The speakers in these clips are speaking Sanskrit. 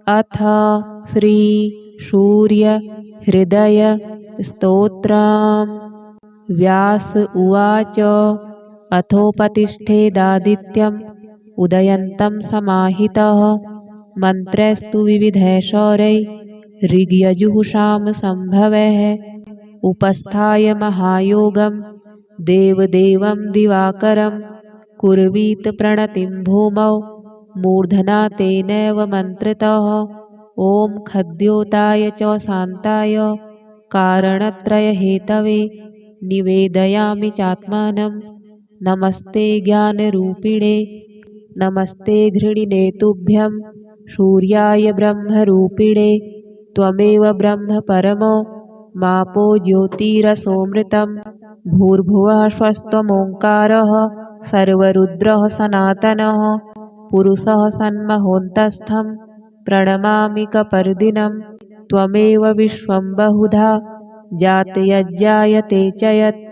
अथ श्री सूर्य हृदय स्तोत्रम्। व्यास उवाच। अथोपतिष्ठेदादित्यम् उदयन्तं समाहितः मन्त्रैस्तु विविधैः ऋग्यजुःषां सम्भवैः उपस्थाय महायोगं देवदेवं दिवाकरं कुर्वीत प्रणतिं भूमौ मूर्धना तेनैव मन्त्रितः। ॐ खद्योताय च शान्ताय कारणत्रयहेतवे निवेदयामि चात्मानं। नमस्ते ज्ञानरूपिणे नमस्ते घृणिने तुभ्यं सूर्याय ब्रह्मरूपिणे त्वमेव ब्रह्म परमो मापो ज्योतिरसोऽमृतं भूर्भुवः स्वस्त्वमोङ्कारः सर्वरुद्रः सनातनः पुरुषः सन्महोन्तस्थं प्रणमामि कपर्दिनं। त्वमेव विश्वं बहुधा जातयज्जायते च यत्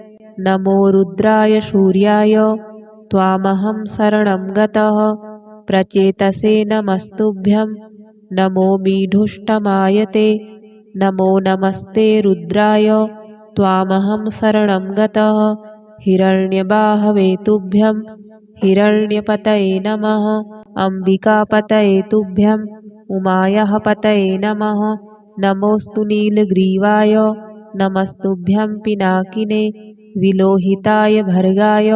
नमो रुद्राय सूर्याय त्वामहं शरणं गतः प्रचेतसे नमस्तुभ्यं नमो मीढुष्टमायते नमो नमस्ते रुद्राय त्वामहं शरणं गतः हिरण्यबाहवे तुभ्यं हिरण्यपतये नमः अम्बिकापतये तुभ्यं उमायाः पतये नमः नमोऽस्तु नीलग्रीवाय नमस्तुभ्यं पिनाकिने विलोहिताय भर्गाय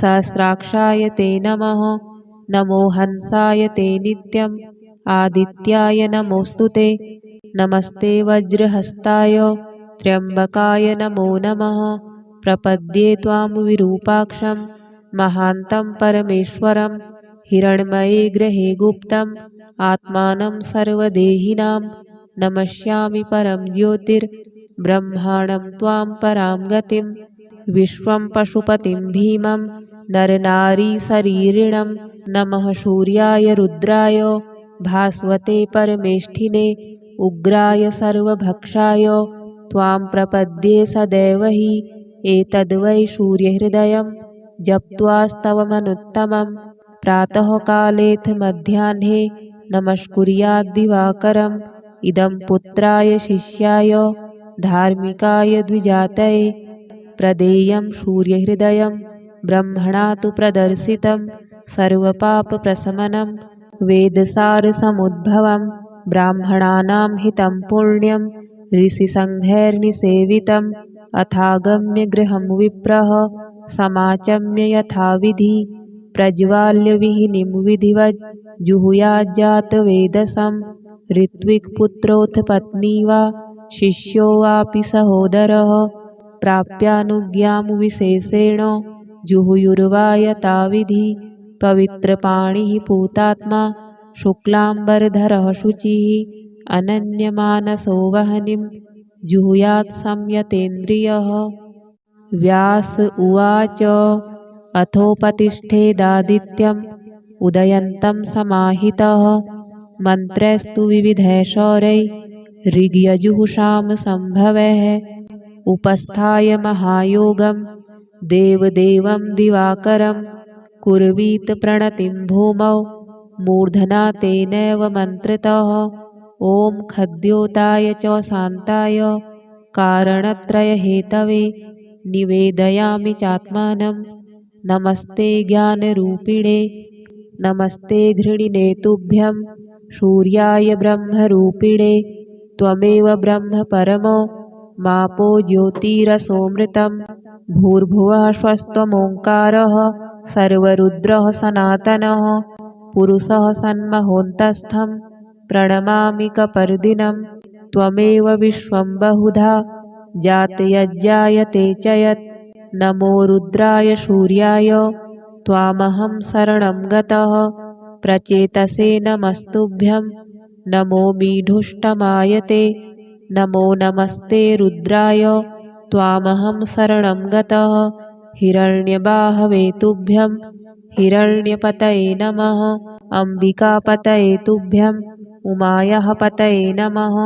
सहस्राक्षाय ते नमः नमो हंसाय ते नित्यम् आदित्याय नमोऽस्तु ते नमस्ते वज्रहस्ताय त्र्यम्बकाय नमो नमः प्रपद्ये त्वां विरूपाक्षं महान्तं परमेश्वरं हिरण्मये गृहे गुप्तम् आत्मानं सर्वदेहिनां नमस्यामि परं ज्योतिर्ब्रह्माणं त्वां परां गतिं विश्वं पशुपतिं भीमं नरनारीशरीरिणं नमः सूर्याय रुद्राय भास्वते परमेष्ठिने उग्राय सर्वभक्षाय त्वां प्रपद्ये सदैव हि एतद्वै सूर्यहृदयं जप्त्वास्तवमनुत्तमं प्रातःकालेऽथ मध्याह्ने नमस्कुर्याद्दिवाकरम् इदं पुत्राय शिष्याय धार्मिकाय द्विजातये प्रदेयं सूर्यहृदयं ब्रह्मणा तु प्रदर्शितं सर्वपापप्रशमनं वेदसारसमुद्भवं ब्राह्मणानां हितं पुण्यं ऋषिसङ्घैर्निसेवितम् अथागम्य गृहं विप्रः समाचम्य यथाविधि प्रज्वाल्य विहिनीं विधिवज् जुहुयाज्जातवेदसं ऋत्विक्पुत्रोऽथ पत्नी वा शिष्यो वापि सहोदरः प्राप्यानुज्ञां विशेषेण जुहुयुर्वा यथाविधि पवित्रपाणिः पूतात्मा शुक्लाम्बरधरः शुचिः अनन्यमानसो वह्निं जुहुयात् संयतेन्द्रियः। व्यास उवाच। अथोपतिष्ठेदादित्यम् उदयन्तं समाहितः मन्त्रैस्तु विविधैः ऋग्यजुःषां सम्भवैः उपस्थाय महायोगं देवदेवं दिवाकरं कुर्वीत प्रणतिं भूमौ मूर्धना तेनैव मन्त्रितः। ॐ खद्योताय च शान्ताय कारणत्रयहेतवे निवेदयामि चात्मानं। नमस्ते ज्ञानरूपिणे नमस्ते घृणिने तुभ्यं सूर्याय ब्रह्मरूपिणे त्वमेव ब्रह्म परमो मापो ज्योतिरसोऽमृतं भूर्भुवः स्वस्त्वमोङ्कारः सर्वरुद्रः सनातनः पुरुषः सन्महोन्तस्थं प्रणमामि कपर्दिनं। त्वमेव विश्वं बहुधा जातयज्जायते च यत् नमो रुद्राय सूर्याय त्वामहं शरणं गतः प्रचेतसे नमस्तुभ्यं नमो मीढुष्टमायते नमो नमस्ते रुद्राय त्वामहं शरणं गतः हिरण्यबाहवे तुभ्यं हिरण्यपतये नमः अम्बिकापतये तुभ्यं उमायाः पतये नमः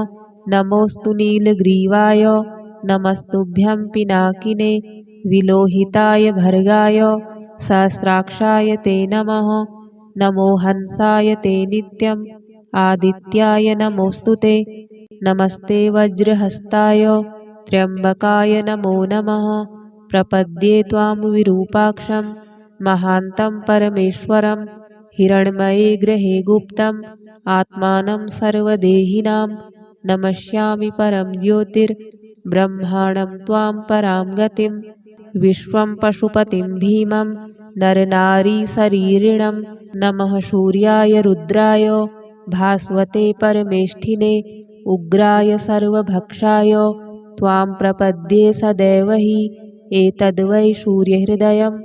नमोऽस्तु नीलग्रीवाय नमस्तुभ्यं पिनाकिने विलोहिताय भर्गाय सहस्राक्षाय ते नमः नमो हंसाय ते नित्यम् आदित्याय नमोऽस्तु ते। नमस्ते वज्रहस्ताय त्र्यम्बकाय नमो नमः। प्रपद्ये त्वां विरूपाक्षं महान्तं परमेश्वरं। हिरण्मये गृहे गुप्तम् आत्मानं सर्वदेहिनां। नमस्यामि परं ज्योतिर्ब्रह्माणं त्वां परां गतिं। विश्वं पशुपतिं भीमं नरनारीशरीरिणं। नमः सूर्याय रुद्राय भास्वते परमेष्ठिने। उग्राय सर्वभक्षाय त्वां प्रपद्ये सदैव हि। एतद्वै सूर्यहृदयं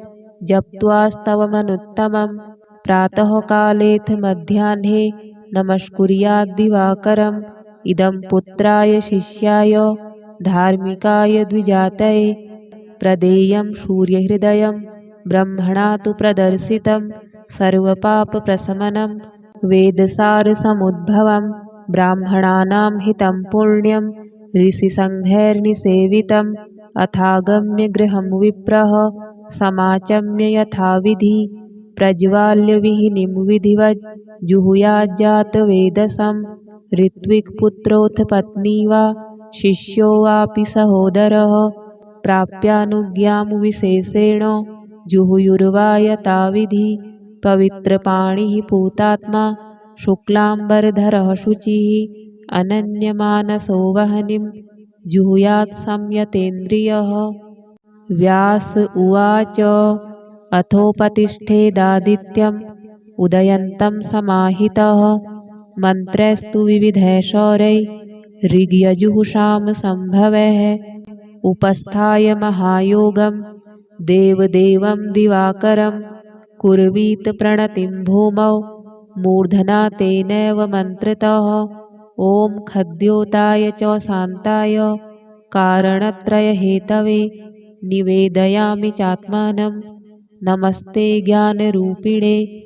जप्त्वास्तवमनुत्तमं। प्रातःकालेऽथ मध्याह्ने नमस्कुर्याद्दिवाकरम्। इदं पुत्राय शिष्याय धार्मिकाय द्विजातये। प्रदेयं सूर्यहृदयं ब्रह्मणा तु प्रदर्शितं। सर्वपापप्रशमनं वेदसारसमुद्भवं। ब्राह्मणानां हितं पुण्यं ऋषिसङ्घैर्निसेवितम्। अथागम्य गृहं विप्रः समाचम्य यथाविधि। प्रज्वाल्य विहिनीं विधिवज् जुहुयाज्जातवेदसं। ऋत्विक्पुत्रोऽथ पत्नी वा शिष्यो वापि सहोदरः। प्राप्यानुज्ञां विशेषेण जुहुयुर्वा यथाविधि। पवित्रपाणिः पूतात्मा शुक्लाम्बरधरः शुचिः। अनन्यमानसो वह्निं जुहुयात् संयतेन्द्रियः। व्यास उवाच अथोपतिष्ठेदादित्यम् उदयन्तं समाहितः। मन्त्रैस्तु विविधैः शौरैः ऋग्यजुःसाम सम्भवैः। उपस्थाय महायोगं देवदेवं दिवाकरं। कुर्वीत प्रणतिं भूमौ मूर्धना तेनैव मन्त्रतः। ॐ खद्योताय च शान्ताय कारणत्रयहेतवे निवेदयामि चात्मानं। नमस्ते ज्ञानरूपिणे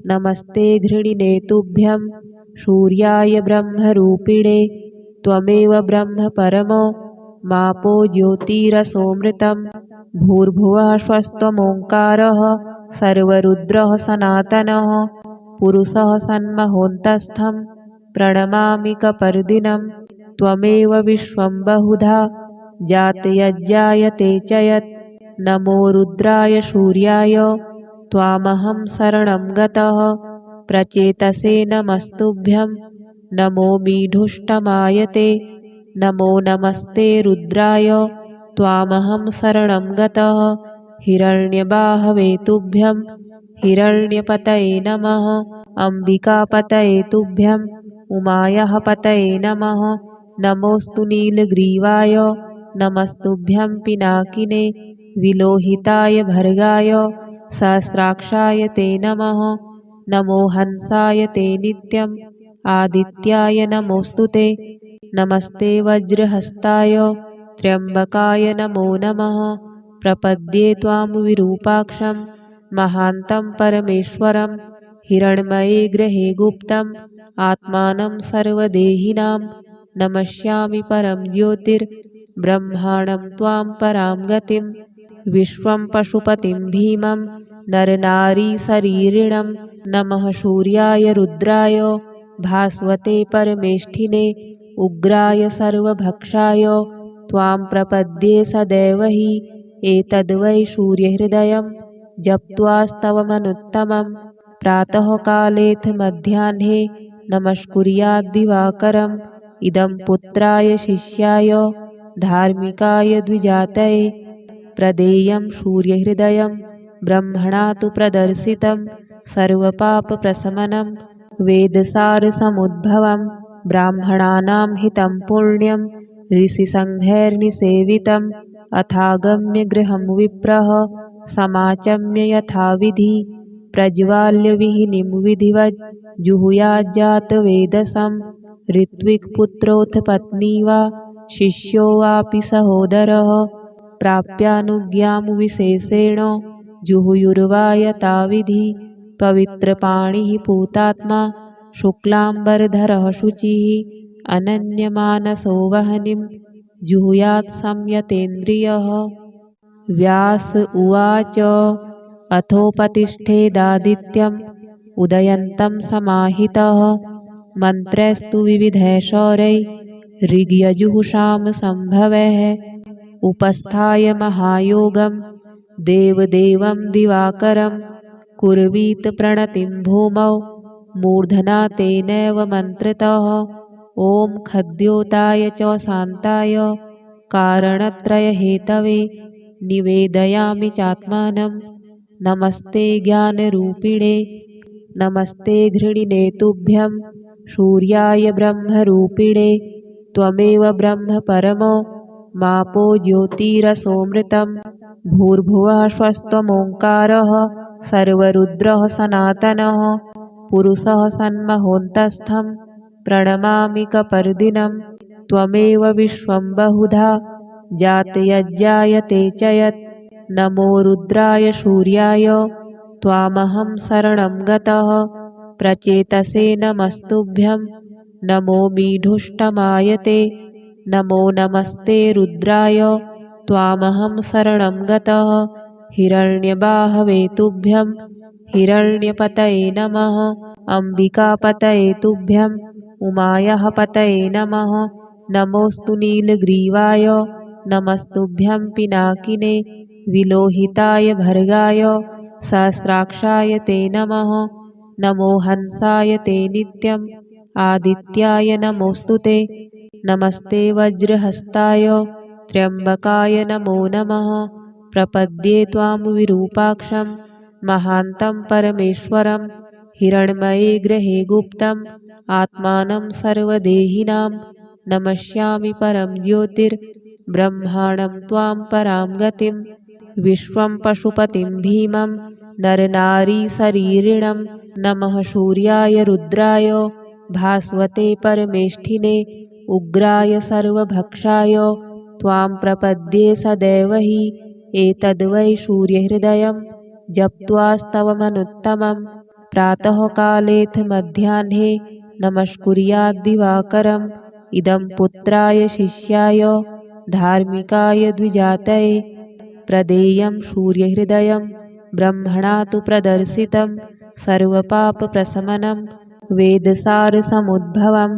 नमस्ते घृणिने तुभ्यं। सूर्याय ब्रह्मरूपिणे त्वमेव ब्रह्म परमो मापो ज्योतिरसोऽमृतं। भूर्भुवः स्वस्त्वमोङ्कारः सर्वरुद्रः सनातनः। पुरुषः सन्महोन्तस्थं प्रणमामि कपर्दिनं। त्वमेव विश्वं बहुधा जातयज्जायते च यत्। नमो रुद्राय सूर्याय त्वामहं शरणं गतः। प्रचेतसे नमस्तुभ्यं नमो मीढुष्टमाय ते। नमो नमस्ते रुद्राय त्वामहं शरणं गतः। हिरण्यबाहवे तुभ्यं हिरण्यपतये नमः। अम्बिकापतये तुभ्यं उमायाः पतये नमः। नमोऽस्तु नीलग्रीवाय नमस्तुभ्यं पिनाकिने। विलोहिताय भर्गाय सहस्राक्षाय ते नमः। नमो हंसाय ते नित्यम् आदित्याय नमोऽस्तु ते। नमस्ते वज्रहस्ताय त्र्यम्बकाय नमो नमः। प्रपद्ये त्वां विरूपाक्षं महान्तं परमेश्वरं। हिरण्मये गृहे गुप्तम् आत्मानं सर्वदेहिनां। नमस्यामि परं ज्योतिर्ब्रह्माणं त्वां परां गतिं। विश्वं पशुपतिं भीमं नरनारीशरीरिणं। नमः सूर्याय रुद्राय भास्वते परमेष्ठिने। उग्राय सर्वभक्षाय त्वां प्रपद्ये सदैव हि। एतद्वै सूर्यहृदयं जप्त्वास्तवमनुत्तमं। प्रातःकालेऽथ मध्याह्ने नमस्कुर्याद्दिवाकरम्। इदं पुत्राय शिष्याय धार्मिकाय द्विजातये। प्रदेयं सूर्यहृदयं ब्रह्मणा तु प्रदर्शितं। सर्वपापप्रशमनं वेदसारसमुद्भवं। ब्राह्मणानां हितं पुण्यं ऋषिसङ्घैर्निसेवितम्। अथागम्य गृहं विप्रः समाचम्य यथाविधि। प्रज्वाल्य विहिनीं विधिवज् जुहुयाज्जातवेदसं। ऋत्विक्पुत्रोऽथ पत्नी वा शिष्यो वापि सहोदरः। प्राप्यानुज्ञां विशेषेण जुहुयुर्वा यथाविधि। पवित्रपाणिः पूतात्मा शुक्लाम्बरधरः शुचिः। अनन्यमानसो वह्निं जुहुयात् संयतेन्द्रियः। व्यास उवाच अथोपतिष्ठेदादित्यम् उदयन्तं समाहितः। मन्त्रैस्तु विविधैः शौरैः ऋग्यजुःषां सम्भवैः उपस्थाय महायोगं देवदेवं दिवाकरं कुर्वीत प्रणतिं भूमौ मूर्धना तेनैव मन्त्रतः ॐ खद्योताय च शान्ताय कारणत्रयहेतवे निवेदयामि चात्मानं नमस्ते ज्ञानरूपिणे नमस्ते घृणिने तुभ्यं सूर्याय ब्रह्मरूपिणे त्वमेव ब्रह्म परमो मापो ज्योतिरसोऽमृतं भूर्भुवः स्वस्त्वमोङ्कारः सर्वरुद्रः सनातनः पुरुषः सन्महोन्तस्थं प्रणमामि कपर्दिनं त्वमेव विश्वं बहुधा जातयज्जायते च यत् नमो रुद्राय सूर्याय त्वामहं शरणं गतः प्रचेतसे नमस्तुभ्यं नमो मीढुष्टमायते नमो नमस्ते रुद्राय त्वामहं शरणं गतः हिरण्यबाहवे तुभ्यं हिरण्यपतये नमः अम्बिकापतये तुभ्यं उमायाः पतये नमः नमोऽस्तु नीलग्रीवाय नमस्तुभ्यं पिनाकिने विलोहिताय भर्गाय सहस्राक्षाय ते नमः नमो हंसाय ते नित्यम् आदित्याय नमोऽस्तु ते नमस्ते वज्रहस्ताय त्र्यम्बकाय नमो नमः प्रपद्ये त्वां विरूपाक्षं महान्तं परमेश्वरं हिरण्मये ग्रहे गुप्तम् आत्मानं सर्वदेहिनां नमस्यामि परं ज्योतिर्ब्रह्माणं त्वां परां गतिं विश्वं पशुपतिं भीमं नरनारीशरीरिणं नमः सूर्याय रुद्राय भास्वते परमेष्ठिने उग्राय सर्वभक्षाय त्वां प्रपद्ये सदैव हि एतद्वै सूर्यहृदयं जप्त्वास्तवमनुत्तमं प्रातःकालेऽथ मध्याह्ने नमस्कुर्याद्दिवाकरम् इदं पुत्राय शिष्याय धार्मिकाय द्विजातये प्रदेयं सूर्यहृदयं ब्रह्मणा तु प्रदर्शितं सर्वपापप्रशमनं वेदसारसमुद्भवं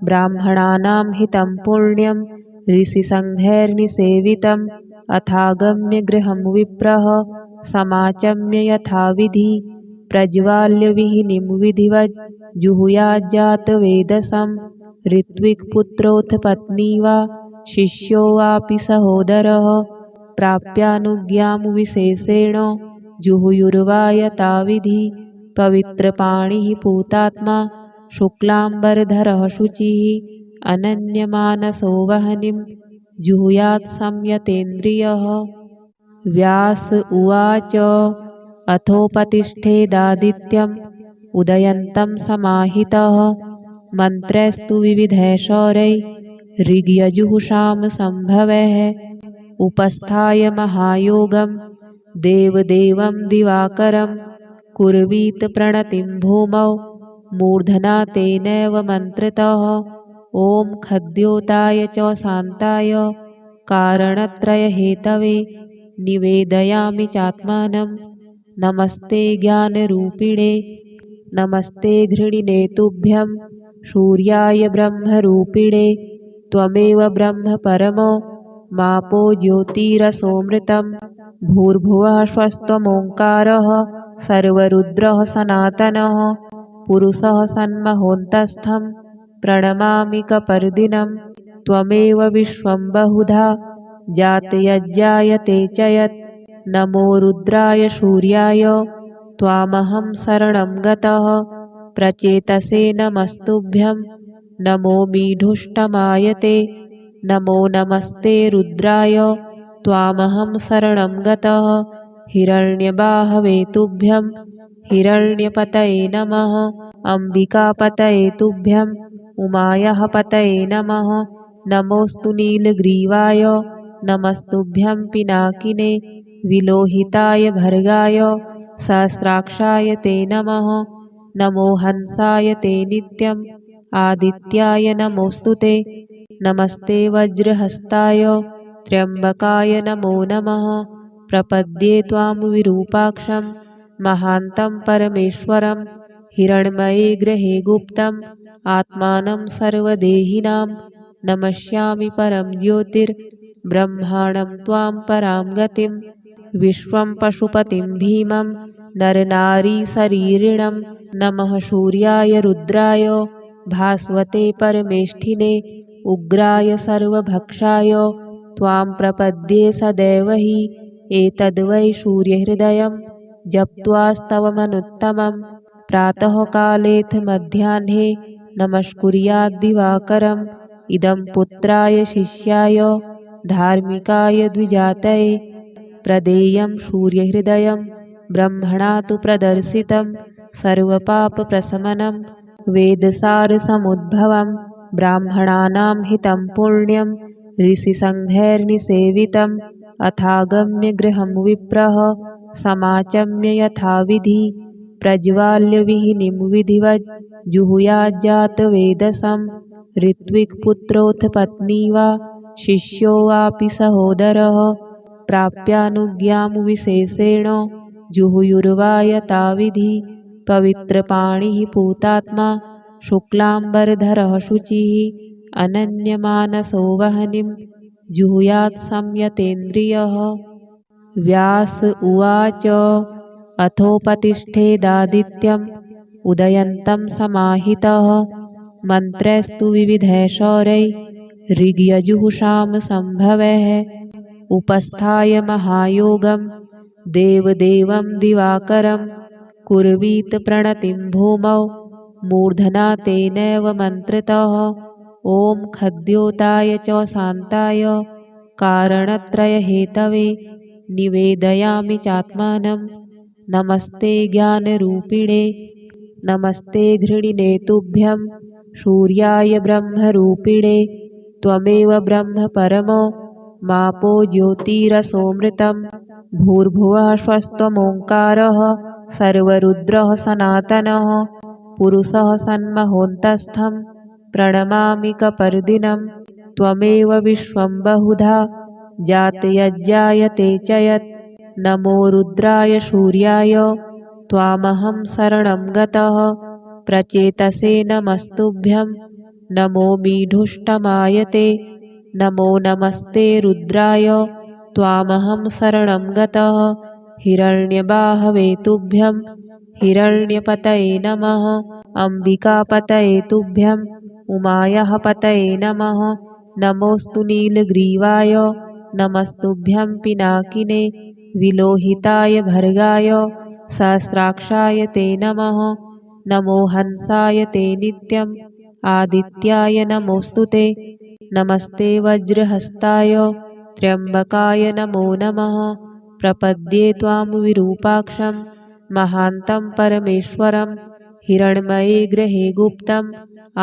ब्राह्मणानां हितं पुण्यं ऋषिसङ्घैर्निसेवितम् अथागम्य गृहं विप्रः समाचम्य यथाविधि प्रज्वाल्य विहिनीं विधिवज् जुहुयाज्जातवेदसं ऋत्विक्पुत्रोऽथ पत्नी वा शिष्यो वापि सहोदरः प्राप्यानुज्ञां विशेषेण जुहुयुर्वा यथाविधि पवित्रपाणिः पूतात्मा शुक्लाम्बरधरः शुचिः अनन्यमानसो वह्निं जुहुयात् संयतेन्द्रियः व्यास उवाच अथोपतिष्ठेदादित्यम् उदयन्तं समाहितः मन्त्रैस्तु विविधैः शौरैः ऋग्यजुःषां सम्भवैः उपस्थाय महायोगं देवदेवं दिवाकरं कुर्वीत प्रणतिं भूमौ मूर्धना तेनैव मन्त्रतः ॐ खद्योताय च शान्ताय कारणत्रयहेतवे निवेदयामि चात्मानं नमस्ते ज्ञानरूपिणे नमस्ते घृणिने तुभ्यं सूर्याय ब्रह्मरूपिणे त्वमेव ब्रह्म परमो मापो ज्योतिरसोऽमृतं भूर्भुवः स्वस्त्वमोङ्कारः सर्वरुद्रः सनातनः पुरुषः सन्महोन्तस्थं प्रणमामि कपर्दिनं त्वमेव विश्वं बहुधा जातयज्जायते च यत् नमो रुद्राय सूर्याय त्वामहं शरणं गतः प्रचेतसे नमस्तुभ्यं नमो मीढुष्टमायते नमो नमस्ते रुद्राय त्वामहं शरणं गतः हिरण्यबाहवे तुभ्यं हिरण्यपतये नमः अम्बिकापतये तुभ्यं उमायाः पतये नमः नमोऽस्तु नीलग्रीवाय नमस्तुभ्यं पिनाकिने विलोहिताय भर्गाय सहस्राक्षाय ते नमः नमो हंसाय ते नित्यम् आदित्याय नमोऽस्तु ते नमस्ते वज्रहस्ताय त्र्यम्बकाय नमो नमः प्रपद्ये त्वां विरूपाक्षं महान्तं परमेश्वरं हिरण्मये गृहे गुप्तम् आत्मानं सर्वदेहिनां नमस्यामि परं ज्योतिर्ब्रह्माणं त्वां परां गतिं विश्वं पशुपतिं भीमं नरनारीशरीरिणं नमः सूर्याय रुद्राय भास्वते परमेष्ठिने उग्राय सर्वभक्षाय त्वां प्रपद्ये सदैव हि एतद्वै सूर्यहृदयं जप्त्वास्तवमनुत्तमं प्रातःकालेऽथ मध्याह्ने नमस्कुर्याद्दिवाकरम् इदं पुत्राय शिष्याय धार्मिकाय द्विजातये प्रदेयं सूर्यहृदयं ब्रह्मणा तु प्रदर्शितं सर्वपापप्रशमनं वेदसारसमुद्भवं ब्राह्मणानां हितं पुण्यं ऋषिसङ्घैर्निसेवितम् अथागम्य गृहं विप्रः समाचम्य यथाविधि प्रज्वाल्यविहिनीं विधिवज् जुहुयाज्जातवेदसं ऋत्विक्पुत्रोऽथ पत्नी वा शिष्यो वापि सहोदरः प्राप्यानुज्ञां विशेषेण जुहुयुर्वा यथाविधि पवित्रपाणिः पूतात्मा शुक्लाम्बरधरः शुचिः अनन्यमानसो वह्निं जुहुयात् संयतेन्द्रियः। व्यास उवाच अथोपतिष्ठेदादित्यम् उदयन्तं समाहितः मन्त्रैस्तु विविधैः शौरैः ऋग्यजुःषां सम्भवैः उपस्थाय महायोगं देवदेवं दिवाकरं कुर्वीत प्रणतिं भूमौ मूर्धना तेनैव मन्त्रतः ॐ खद्योताय च शान्ताय कारणत्रयहेतवे निवेदयामि चात्मानं नमस्ते ज्ञानरूपिणे नमस्ते घृणिने तुभ्यं सूर्याय ब्रह्मरूपिणे त्वमेव ब्रह्म परमो मापो ज्योतिरसोऽमृतं भूर्भुवः स्वस्त्वमोङ्कारः सर्वरुद्रः सनातनः पुरुषः सन्महोन्तस्थं प्रणमामि कपर्दिनं त्वमेव विश्वं बहुधा जातयज्जायते च यत् नमो रुद्राय सूर्याय त्वामहं शरणं गतः प्रचेतसे नमस्तुभ्यं नमो मीढुष्टमाय ते नमो नमस्ते रुद्राय त्वामहं शरणं गतः हिरण्यबाहवे तुभ्यं हिरण्यपतये नमः अम्बिकापतये तुभ्यं उमायाः पतये नमः नमोऽस्तु नीलग्रीवाय नमस्तुभ्यं पिनाकिने विलोहिताय भर्गाय सहस्राक्षाय ते नमः नमो हंसाय ते नित्यम् आदित्याय नमोऽस्तु ते नमस्ते वज्रहस्ताय त्र्यम्बकाय नमो नमः प्रपद्ये त्वां विरूपाक्षं महान्तं परमेश्वरं हिरण्मये गृहे गुप्तम्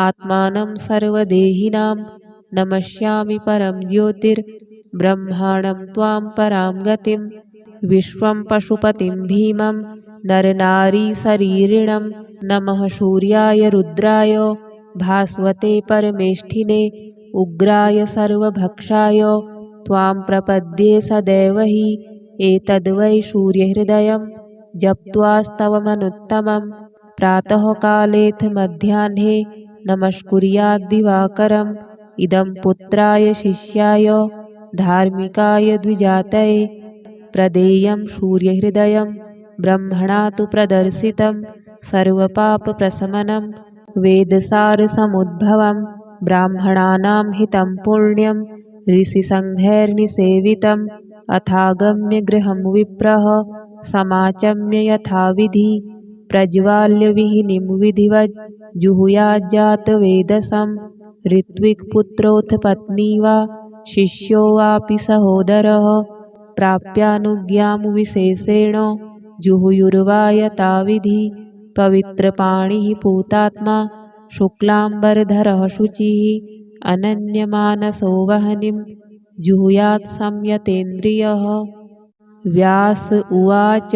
आत्मानं सर्वदेहिनां नमस्यामि परं ज्योतिर्ब्रह्माणं त्वां परां गतिं विश्वं पशुपतिं भीमं नरनारीशरीरिणं नमः सूर्याय रुद्राय भास्वते परमेष्ठिने उग्राय सर्वभक्षाय त्वां प्रपद्ये सदैव हि एतद्वै सूर्यहृदयं जप्त्वास्तवमनुत्तमं प्रातःकालेऽथ मध्याह्ने नमस्कुर्याद्दिवाकरम् इदं पुत्राय शिष्याय धार्मिकाय द्विजातये प्रदेयं सूर्यहृदयं ब्रह्मणा तु प्रदर्शितं सर्वपापप्रशमनं वेदसारसमुद्भवं ब्राह्मणानां हितं पुण्यं ऋषिसङ्घैर्निसेवितम् अथागम्य गृहं विप्रः समाचम्य यथाविधि प्रज्वाल्यविहिनीं विधिवज् जुहुयाज्जातवेदसं ऋत्विक्पुत्रोऽथ पत्नी वा शिष्यो वापि सहोदरः प्राप्यानुज्ञां विशेषेण जुहुयुर्वा यथाविधि पवित्रपाणिः पूतात्मा शुक्लाम्बरधरः शुचिः अनन्यमानसो वह्निं जुहुयात् संयतेन्द्रियः। व्यास उवाच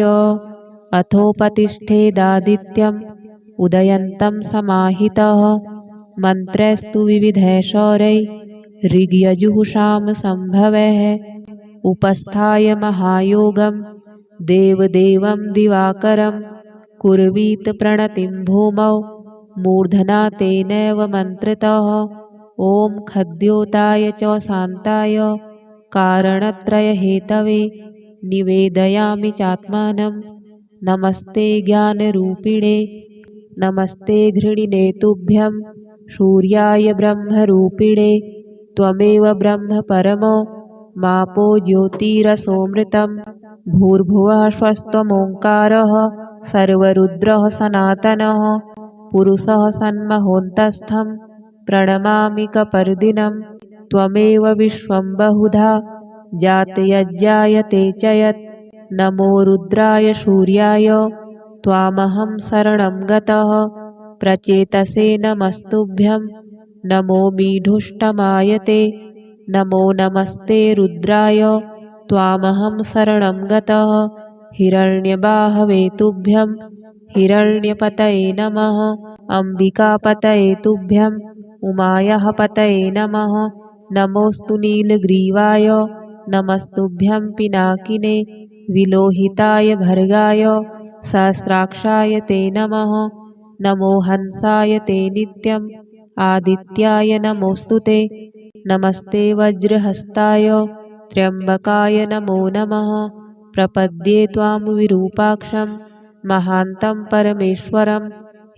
अथोपतिष्ठेदादित्यम् उदयन्तं समाहितः मन्त्रैस्तु विविधैः शौरैः ऋग्यजुःषां सम्भवैः उपस्थाय महायोगं देवदेवं दिवाकरं कुर्वीत प्रणतिं भूमौ मूर्धना तेनैव मन्त्रितः। ॐ खद्योताय च शान्ताय कारणत्रयहेतवे निवेदयामि चात्मानं। नमस्ते ज्ञानरूपिणे नमस्ते घृणिने तुभ्यं सूर्याय ब्रह्मरूपिणे त्वमेव ब्रह्म परमो मापो ज्योतिरसोऽमृतं भूर्भुवः स्वस्त्वमोङ्कारः सर्वरुद्रः सनातनः पुरुषः सन्महोऽन्तस्थं प्रणमामि कपर्दिनं त्वमेव विश्वं बहुधा जातयज्जायते च यत् नमो रुद्राय सूर्याय त्वामहं शरणं गतः प्रचेतसे नमस्तुभ्यं नमो मीढुष्टमाय ते नमो नमस्ते रुद्राय त्वामहं शरणं गतः हिरण्यबाहवे तुभ्यं हिरण्यपतये नमः अम्बिकापतये तुभ्यं उमायाः पतये नमः नमोऽस्तु नीलग्रीवाय नमस्तुभ्यं पिनाकिने विलोहिताय भर्गाय सहस्राक्षाय ते नमः नमो हंसाय ते नित्यम् आदित्याय नमोऽस्तु ते नमस्ते वज्रहस्ताय त्र्यम्बकाय नमो नमः प्रपद्ये त्वां विरूपाक्षं महान्तं परमेश्वरं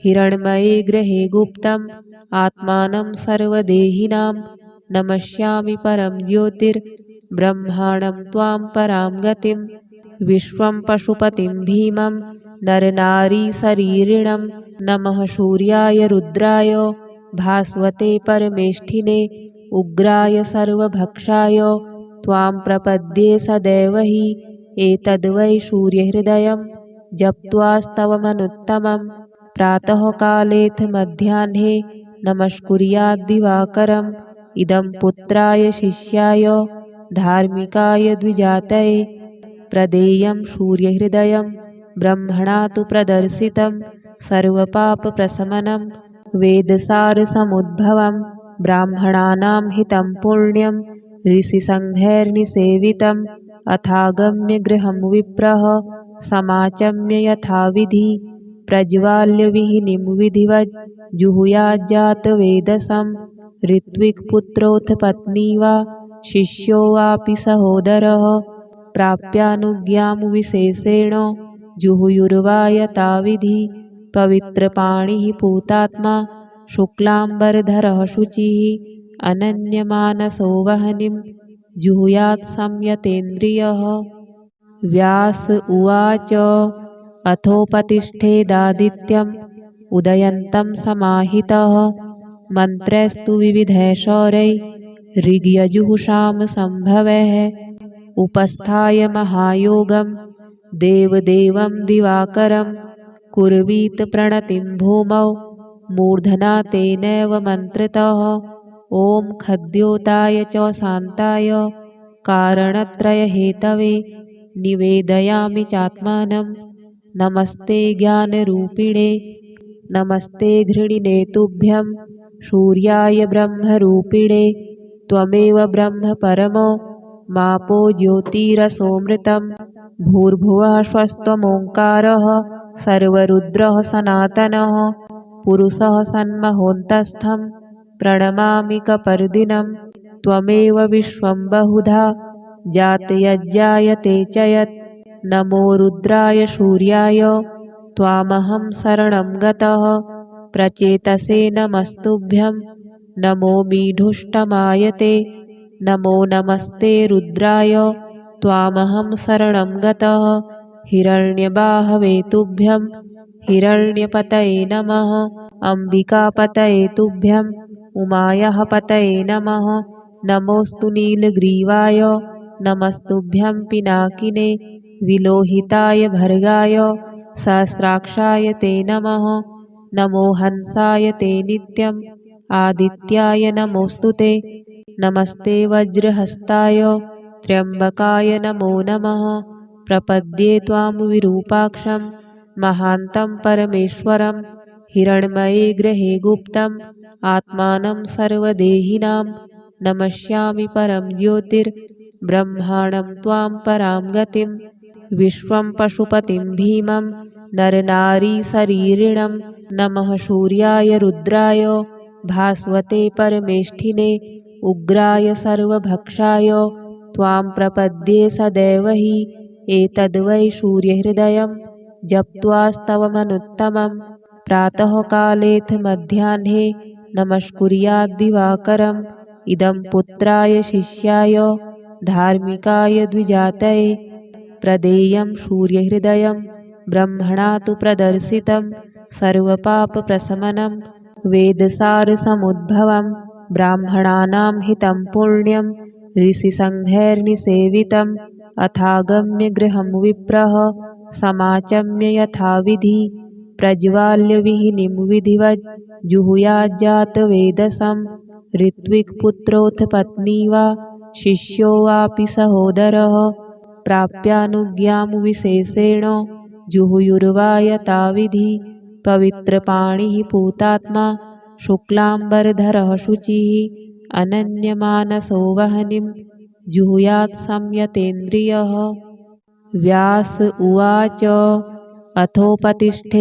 हिरण्मये गृहे गुप्तम् आत्मानं सर्वदेहिनां नमस्यामि परं ज्योतिर्ब्रह्माणं त्वां परां गतिं विश्वं पशुपतिं भीमं नरनारीशरीरिणं नमः सूर्याय रुद्राय भास्वते परमेष्ठिने उग्राय सर्वभक्षाय त्वां प्रपद्ये सदैव हि एतद्वै सूर्यहृदयं जप्त्वास्तवमनुत्तमं प्रातःकालेऽथ मध्याह्ने नमस्कुर्याद्दिवाकरम् इदं पुत्राय शिष्याय धार्मिकाय द्विजातये प्रदेयं सूर्यहृदयं ब्रह्मणा तु प्रदर्शितं सर्वपापप्रशमनं वेदसारसमुद्भवं ब्राह्मणानां हितं पुण्यं ऋषिसङ्घैर्निसेवितम् अथागम्य गृहं विप्रः समाचम्य यथाविधि प्रज्वाल्य विहिनीं विधिवज् जुहुयाज्जातवेदसं ऋत्विक्पुत्रोऽथ पत्नी वा शिष्यो वापि सहोदरः प्राप्यानुज्ञां विशेषेण जुहुयुर्वा यथाविधि पवित्रपाणिः पूतात्मा शुक्लाम्बरधरः शुचिः अनन्यमानसो वह्निं जुहुयात् संयतेन्द्रियः। व्यास उवाच अथोपतिष्ठेदादित्यम् उदयन्तं समाहितः मन्त्रैस्तु विविधैः शौरैः ऋग्यजुःसाम सम्भवैः उपस्थाय महायोगं देवदेवं दिवाकरं कुर्वीत प्रणतिं भूमौ मूर्धना तेनैव मन्त्रितः। ॐ खद्योताय च शान्ताय कारणत्रयहेतवे निवेदयामि चात्मानं। नमस्ते ज्ञानरूपिणे नमस्ते घृणिने तुभ्यं सूर्याय ब्रह्मरूपिणे त्वमेव ब्रह्म परमो मापो ज्योतिरसोऽमृतं भूर्भुवः स्वस्त्वमोङ्कारः सर्वरुद्रः सनातनः पुरुषः सन्महोऽन्तस्थं प्रणमामि कपर्दिनं त्वमेव विश्वं बहुधा जातयज्जायते च यत् नमो रुद्राय सूर्याय त्वामहं शरणं गतः प्रचेतसे नमस्तुभ्यं नमो मीढुष्टमाय ते नमो नमस्ते रुद्राय त्वामहं शरणं गतः हिरण्यबाहवे तुभ्यं हिरण्यपतये नमः अम्बिकापतये तुभ्यं उमायाः पतये नमः नमोऽस्तु नीलग्रीवाय नमस्तुभ्यं पिनाकिने विलोहिताय भर्गाय सहस्राक्षाय ते नमः नमो हंसाय ते नित्यम् आदित्याय नमोऽस्तु ते नमस्ते वज्रहस्ताय त्र्यम्बकाय नमो नमः प्रपद्ये त्वां विरूपाक्षं महान्तं परमेश्वरं हिरण्मये गृहे गुप्तम् आत्मानं सर्वदेहिनां नमस्यामि परं ज्योतिर्ब्रह्माणं त्वां परां गतिं विश्वं पशुपतिं भीमं नरनारीशरीरिणं नमः सूर्याय रुद्राय भास्वते परमेष्ठिने उग्राय सर्वभक्षाय त्वां प्रपद्ये सदैव हि एतद्वै सूर्यहृदयं जप्त्वास्तवमनुत्तमं प्रातःकालेऽथ मध्याह्ने नमस्कुर्याद्दिवाकरम् इदं पुत्राय शिष्याय धार्मिकाय द्विजातये प्रदेयं सूर्यहृदयं ब्रह्मणा तु प्रदर्शितं सर्वपापप्रशमनं वेदसारसमुद्भवं ब्राह्मणानां हितं पुण्यं ऋषिसङ्घैर्निसेवितम् अथागम्य गृहं विप्रः समाचम्य यथाविधि प्रज्वाल्य विहिनीं विधिवज् जुहुयाज्जातवेदसं ऋत्विक्पुत्रोऽथ पत्नी वा शिष्यो वापि सहोदरः प्राप्यानुज्ञां विशेषेण जुहुयुर्वा यथाविधि पवित्रपाणिः पूतात्मा शुक्लाम्बरधरः शुचिः अनन्यमानसो वह्निं जुहुयात् संयतेन्द्रियः। व्यास उवाच अथोपतिष्ठेदादित्यम्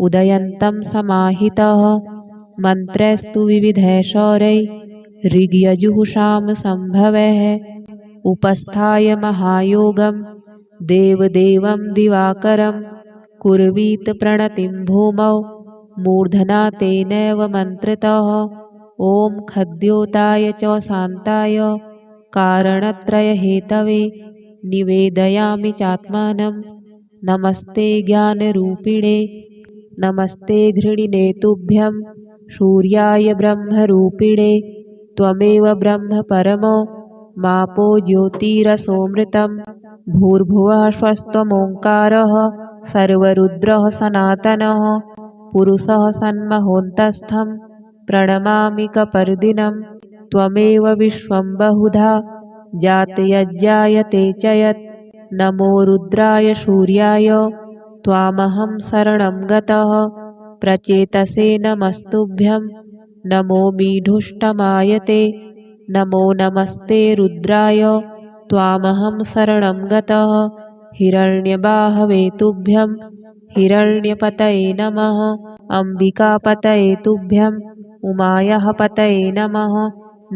उदयन्तं समाहितः मन्त्रैस्तु विविधैः शौरैः ऋग्यजुःषां सम्भवैः उपस्थाय महायोगं देवदेवं दिवाकरं कुर्वीत प्रणतिं भूमौ मूर्धना तेनैव मन्त्रतः ॐ खद्योताय च शान्ताय कारणत्रयहेतवे निवेदयामि चात्मानं नमस्ते ज्ञानरूपिणे नमस्ते घृणिने तुभ्यं सूर्याय ब्रह्मरूपिणे त्वमेव ब्रह्म परमो मापो ज्योतिरसोऽमृतं भूर्भुवः स्वस्त्वमोङ्कारः सर्वरुद्रः सनातनः पुरुषः सन्महोन्तस्थं प्रणमामि कपर्दिनं त्वमेव विश्वं बहुधा जातयज्जायते च यत् नमो रुद्राय सूर्याय त्वामहं शरणं गतः प्रचेतसे नमस्तुभ्यं नमो मीढुष्टमायते नमो नमस्ते रुद्राय त्वामहं शरणं गतः हिरण्यबाहवे तुभ्यं हिरण्यपतये नमः अम्बिकापतये तुभ्यं उमायाः पतये नमः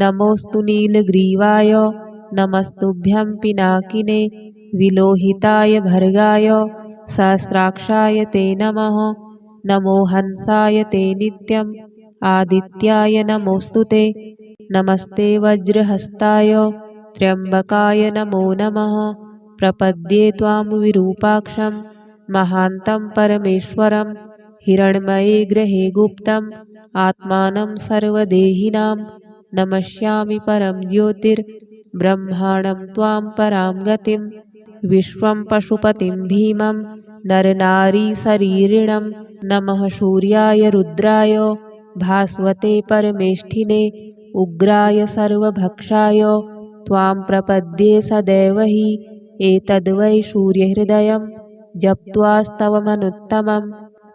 नमोऽस्तु नीलग्रीवाय नमस्तुभ्यं पिनाकिने विलोहिताय भर्गाय सहस्राक्षाय ते नमः नमो हंसाय ते नित्यम् आदित्याय नमोऽस्तु ते नमस्ते वज्रहस्ताय त्र्यम्बकाय नमो नमः प्रपद्ये त्वां विरूपाक्षं महान्तं परमेश्वरं हिरण्मये गृहे गुप्तम् आत्मानं सर्वदेहिनां नमस्यामि परं ज्योतिर्ब्रह्माणं त्वां परां गतिं विश्वं पशुपतिं भीमं नरनारीशरीरिणं नमः सूर्याय रुद्राय भास्वते परमेष्ठिने उग्राय सर्वभक्षाय त्वां प्रपद्ये सदैव हि एतद्वै सूर्यहृदयं जप्त्वास्तवमनुत्तमं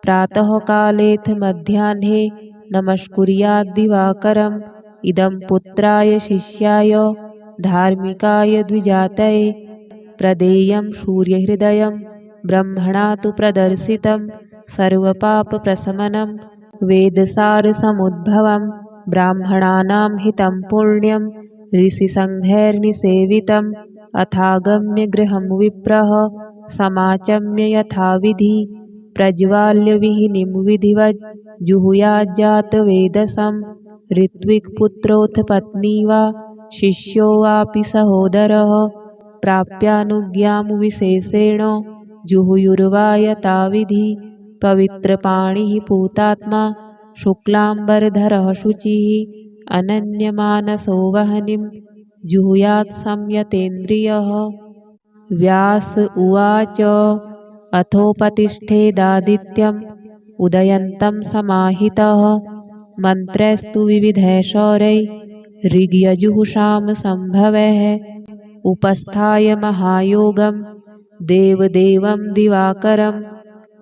प्रातःकालेऽथ मध्याह्ने नमस्कुर्याद्दिवाकरम् इदं पुत्राय शिष्याय धार्मिकाय द्विजातये प्रदेयं सूर्यहृदयं ब्रह्मणा तु प्रदर्शितं सर्वपापप्रशमनं वेदसारसमुद्भवं ब्राह्मणानां हितं पुण्यं ऋषिसङ्घैर्निसेवितम् अथागम्य गृहं विप्रः समाचम्य यथाविधि प्रज्वाल्य विहिनीं विधिवज् जुहुयाज्जातवेदसं ऋत्विक्पुत्रोऽथ पत्नी वा शिष्यो वापि सहोदरः प्राप्यानुज्ञां विशेषेण जुहुयुर्वा यथाविधि पवित्रपाणिः पूतात्मा शुक्लाम्बरधरः शुचिः अनन्यमानसो वह्निं जुहुयात् संयतेन्द्रियः। व्यास उवाच अथोपतिष्ठेदादित्यम् उदयन्तं समाहितः मन्त्रैस्तु विविधैः शौरैः ऋग्यजुःषां सम्भवैः उपस्थाय महायोगं देवदेवं दिवाकरं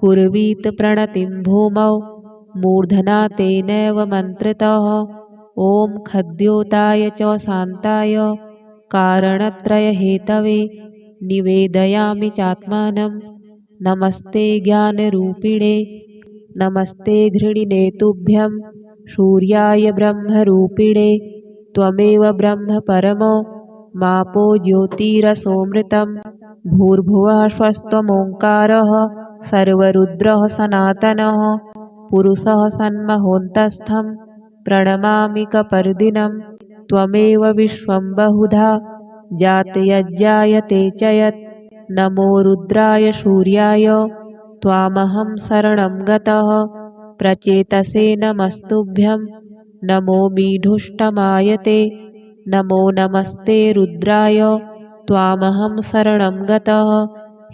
कुर्वीत प्रणतिं भूमौ मूर्धना तेनैव मन्त्रतः ॐ खद्योताय च शान्ताय कारणत्रयहेतवे निवेदयामि चात्मानं नमस्ते ज्ञानरूपिणे नमस्ते घृणिने तुभ्यं सूर्याय ब्रह्मरूपिणे त्वमेव ब्रह्म परमो मापो ज्योतिरसोऽमृतं भूर्भुवः स्वस्त्वमोङ्कारः सर्वरुद्रः सनातनः पुरुषः सन्महोऽन्तस्थं प्रणमामि कपर्दिनं त्वमेव विश्वं बहुधा जातयज्जायते च यत् नमो रुद्राय सूर्याय त्वामहं शरणं गतः प्रचेतसे नमस्तुभ्यं नमो मीढुष्टमाय ते नमो नमस्ते रुद्राय त्वामहं शरणं गतः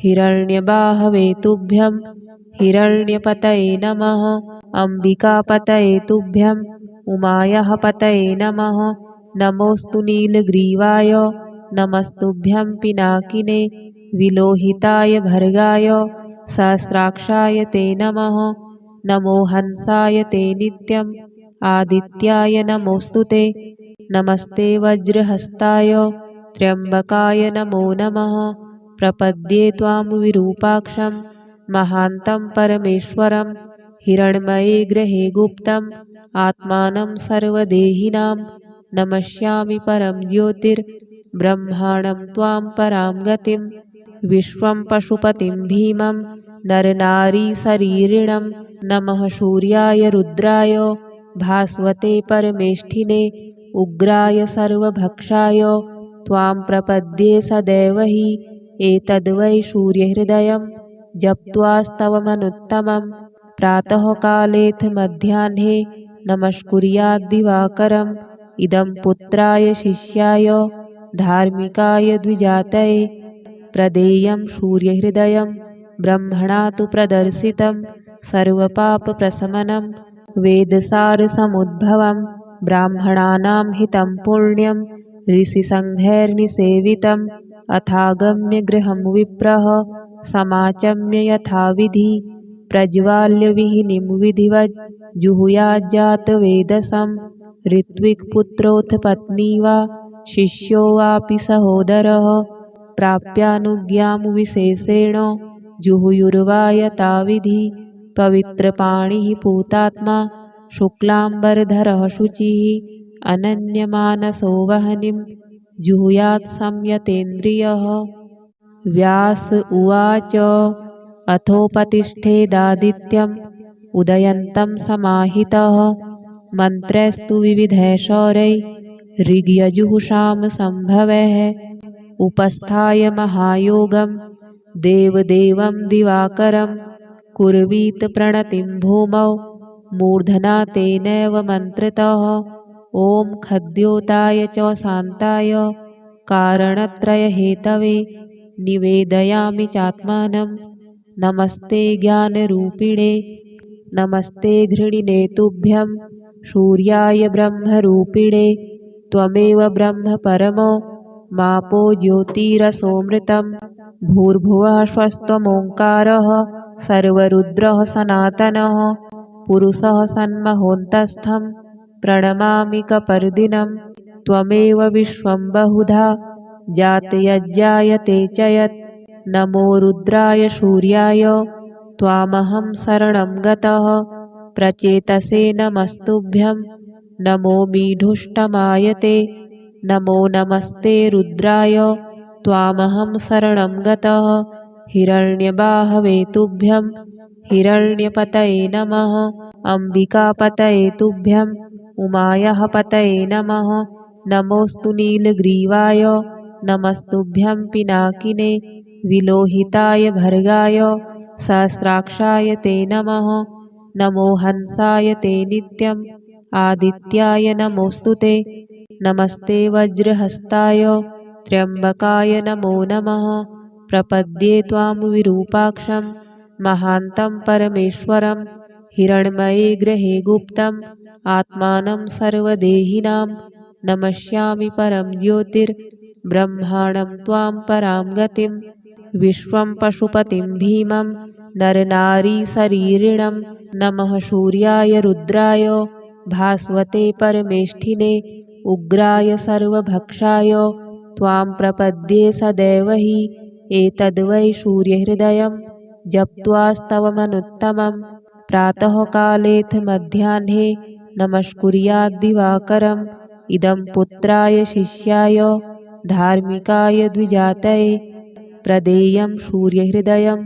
हिरण्यबाहवे तुभ्यं हिरण्यपतये नमः अम्बिकापतये तुभ्यं उमायाः पतये नमः नमोऽस्तु नीलग्रीवाय नमस्तुभ्यं पिनाकिने विलोहिताय भर्गाय सहस्राक्षाय ते नमः नमो हंसाय ते नित्यम् आदित्याय नमोऽस्तु ते नमस्ते वज्रहस्ताय त्र्यम्बकाय नमो नमः प्रपद्ये त्वां विरूपाक्षं महान्तं परमेश्वरं हिरण्मये गृहे गुप्तम् आत्मानं सर्वदेहिनां नमस्यामि परं ज्योतिर्ब्रह्माणं त्वां परां गतिं विश्वं पशुपतिं भीमं नरनारीशरीरिणं नमः सूर्याय रुद्राय भास्वते परमेष्ठिने उग्राय सर्वभक्षाय त्वां प्रपद्ये सदैव हि एतद्वै सूर्यहृदयं जप्त्वास्तवमनुत्तमं प्रातःकालेऽथ मध्याह्ने नमस्कुर्याद्दिवाकरम् इदं पुत्राय शिष्याय धार्मिकाय द्विजातये प्रदेयं सूर्यहृदयं ब्रह्मणा तु प्रदर्शितं सर्वपापप्रशमनं वेदसारसमुद्भवं ब्राह्मणानां हितं पुण्यं ऋषिसङ्घैर्निसेवितम् अथागम्य गृहं विप्रः समाचम्य यथाविधि प्रज्वाल्य विहिनीं विधिवज् जुहुयाज्जातवेदसं ऋत्विक्पुत्रोऽथ पत्नी वा शिष्यो वापि सहोदरः प्राप्यानुज्ञां विशेषेण जुहुयुर्वा यथाविधि पवित्रपाणिः पूतात्मा शुक्लाम्बरधरः शुचिः अनन्यमानसो वह्निं जुहुयात् संयतेन्द्रियः व्यास उवाच अथोपतिष्ठेदादित्यम् उदयन्तं समाहितः मन्त्रैस्तु विविधैः शौरैः ऋग्यजुःषां सम्भवैः उपस्थाय महायोगं देवदेवं दिवाकरं कुर्वीत प्रणतिं भूमौ मूर्धना तेनैव मन्त्रतः ॐ खद्योताय च शान्ताय कारणत्रयहेतवे निवेदयामि चात्मानं नमस्ते ज्ञानरूपिणे नमस्ते घृणिने तुभ्यं सूर्याय ब्रह्मरूपिणे त्वमेव ब्रह्म परमो मापो ज्योतिरसोऽमृतं भूर्भुवः स्वस्त्वमोङ्कारः सर्वरुद्रः सनातनः पुरुषः सन्महोऽन्तस्थं प्रणमामि कपर्दिनं त्वमेव विश्वं बहुधा जातयज्जायते च यत् नमो रुद्राय सूर्याय त्वामहं शरणं गतः प्रचेतसे नमस्तुभ्यं नमो मीढुष्टमाय ते नमो नमस्ते रुद्राय त्वामहं शरणं गतः हिरण्यबाहवे तुभ्यं हिरण्यपतये नमः अम्बिकापतये तुभ्यं उमायाः पतये नमः नमोऽस्तु नीलग्रीवाय नमस्तुभ्यं पिनाकिने विलोहिताय भर्गाय सहस्राक्षाय ते नमः नमो हंसाय ते नित्यम् आदित्याय नमोऽस्तु ते नमस्ते वज्रहस्ताय त्र्यम्बकाय नमो नमः प्रपद्ये त्वां विरूपाक्षं महान्तं परमेश्वरं हिरण्मये गृहे गुप्तम् आत्मानं सर्वदेहिनां नमस्यामि परं ज्योतिर्ब्रह्माणं त्वां परां गतिं विश्वं पशुपतिं भीमं नरनारीशरीरिणं नमः सूर्याय रुद्राय भास्वते परमेष्ठिने उग्राय सर्वभक्षाय त्वां प्रपद्ये सदैव हि एतद्वै सूर्यहृदयं जप्त्वास्तवमनुत्तमं प्रातःकालेऽथ मध्याह्ने नमस्कुर्याद्दिवाकरम्। इदं पुत्राय शिष्याय धार्मिकाय द्विजातये प्रदेयं सूर्यहृदयं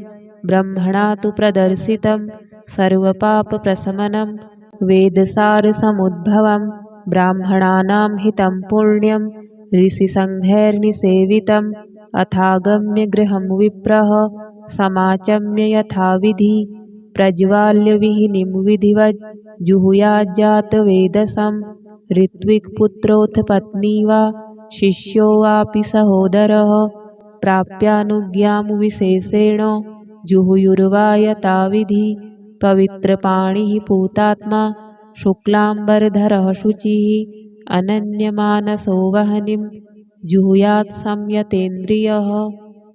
ब्रह्मणा तु प्रदर्शितं सर्वपापप्रशमनं वेदसारसमुद्भवं ब्राह्मणानां हितं पुण्यं ऋषिसङ्घैर्निसेवितम्। अथागम्य गृहं विप्रः समाचम्य यथाविधि प्रज्वाल्य विहिनीं विधिवज् जुहुयाज्जातवेदसं। ऋत्विक्पुत्रोऽथ पत्नी वा शिष्यो वापि सहोदरः प्राप्यानुज्ञां विशेषेण जुहुयुर्वा यथाविधि। पवित्रपाणिः पूतात्मा शुक्लाम्बरधरः शुचिः अनन्यमानसो वह्निं जुहुयात् संयतेन्द्रियः।